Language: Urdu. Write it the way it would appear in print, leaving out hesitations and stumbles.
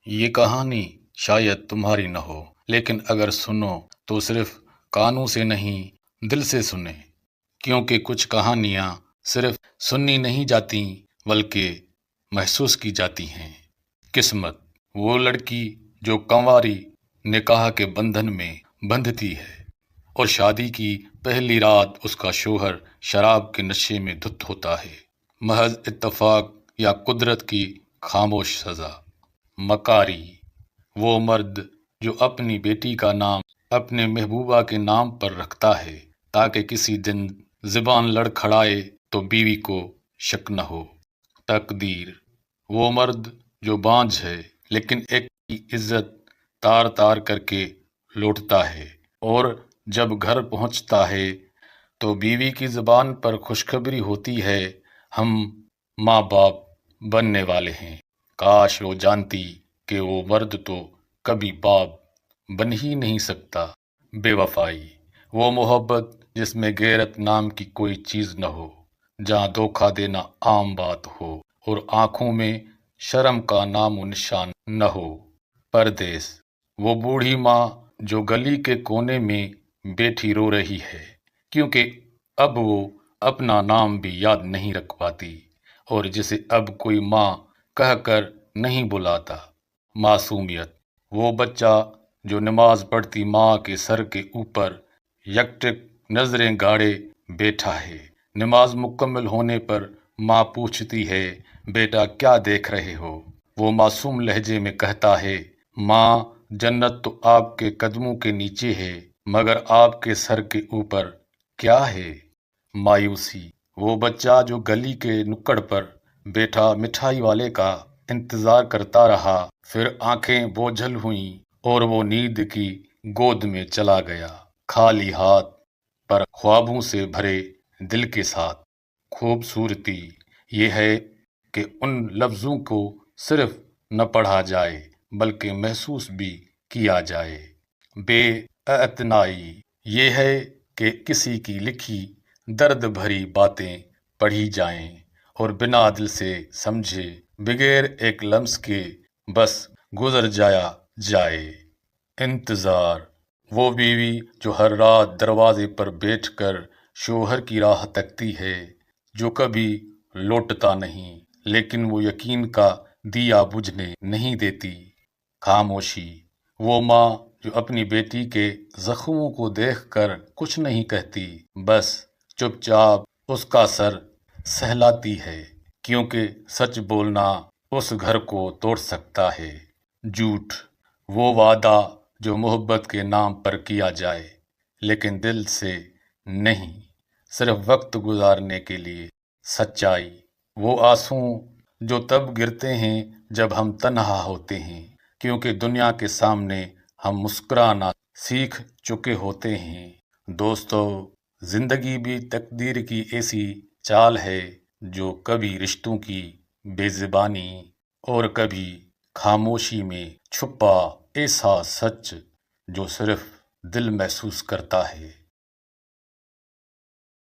یہ کہانی شاید تمہاری نہ ہو، لیکن اگر سنو تو صرف کانوں سے نہیں، دل سے سنیں، کیونکہ کچھ کہانیاں صرف سنی نہیں جاتی بلکہ محسوس کی جاتی ہیں۔ قسمت، وہ لڑکی جو کنواری نکاح کے بندھن میں بندھتی ہے اور شادی کی پہلی رات اس کا شوہر شراب کے نشے میں دھت ہوتا ہے، محض اتفاق یا قدرت کی خاموش سزا۔ مکاری، وہ مرد جو اپنی بیٹی کا نام اپنے محبوبہ کے نام پر رکھتا ہے تاکہ کسی دن زبان لڑکھڑائے تو بیوی کو شک نہ ہو۔ تقدیر، وہ مرد جو بانجھ ہے لیکن ایک کی عزت تار تار کر کے لوٹتا ہے، اور جب گھر پہنچتا ہے تو بیوی کی زبان پر خوشخبری ہوتی ہے، ہم ماں باپ بننے والے ہیں۔ کاش وہ جانتی کہ وہ مرد تو کبھی باپ بن ہی نہیں سکتا۔ بے وفائی، وہ محبت جس میں غیرت نام کی کوئی چیز نہ ہو، جہاں دھوکہ دینا عام بات ہو اور آنکھوں میں شرم کا نام و نشان نہ ہو۔ پردیس، وہ بوڑھی ماں جو گلی کے کونے میں بیٹھی رو رہی ہے کیونکہ اب وہ اپنا نام بھی یاد نہیں رکھ پاتی اور جسے اب کوئی ماں کہہ کر نہیں بلاتا۔ معصومیت، وہ بچہ جو نماز پڑھتی ماں کے سر کے اوپر یکٹک نظریں گاڑے بیٹھا ہے۔ نماز مکمل ہونے پر ماں پوچھتی ہے، بیٹا کیا دیکھ رہے ہو؟ وہ معصوم لہجے میں کہتا ہے، ماں جنت تو آپ کے قدموں کے نیچے ہے، مگر آپ کے سر کے اوپر کیا ہے؟ مایوسی، وہ بچہ جو گلی کے نکڑ پر بیٹھا مٹھائی والے کا انتظار کرتا رہا، پھر آنکھیں بوجھل ہوئیں اور وہ نیند کی گود میں چلا گیا، خالی ہاتھ پر خوابوں سے بھرے دل کے ساتھ۔ خوبصورتی یہ ہے کہ ان لفظوں کو صرف نہ پڑھا جائے بلکہ محسوس بھی کیا جائے۔ بے اعتنائی یہ ہے کہ کسی کی لکھی درد بھری باتیں پڑھی جائیں اور بنا دل سے سمجھے، بغیر ایک لمس کے بس گزر جایا جائے۔ انتظار، وہ بیوی جو ہر رات دروازے پر بیٹھ کر شوہر کی راہ تکتی ہے، جو کبھی لوٹتا نہیں لیکن وہ یقین کا دیا بجھنے نہیں دیتی۔ خاموشی، وہ ماں جو اپنی بیٹی کے زخموں کو دیکھ کر کچھ نہیں کہتی، بس چپ چاپ اس کا سر سہلاتی ہے، کیونکہ سچ بولنا اس گھر کو توڑ سکتا ہے۔ جھوٹ، وہ وعدہ جو محبت کے نام پر کیا جائے لیکن دل سے نہیں، صرف وقت گزارنے کے لیے۔ سچائی، وہ آنسو جو تب گرتے ہیں جب ہم تنہا ہوتے ہیں، کیونکہ دنیا کے سامنے ہم مسکرانا سیکھ چکے ہوتے ہیں۔ دوستو، زندگی بھی تقدیر کی ایسی چال ہے جو کبھی رشتوں کی بے زبانی اور کبھی خاموشی میں چھپا ایسا سچ جو صرف دل محسوس کرتا ہے۔